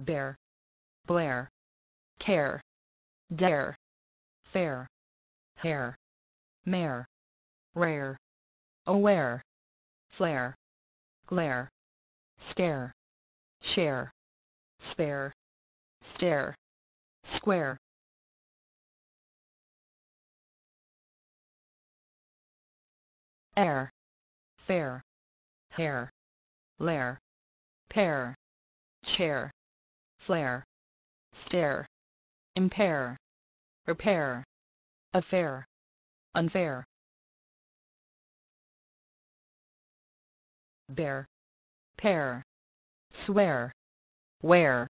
bear, blare, care, dare, fair, hair, mare, rare, aware, flare, glare, scare, share, spare, stare, square. Air, fair, hair, lair, pair, chair, flare, stare, impair, repair, affair, unfair. Bear, pair, swear, wear.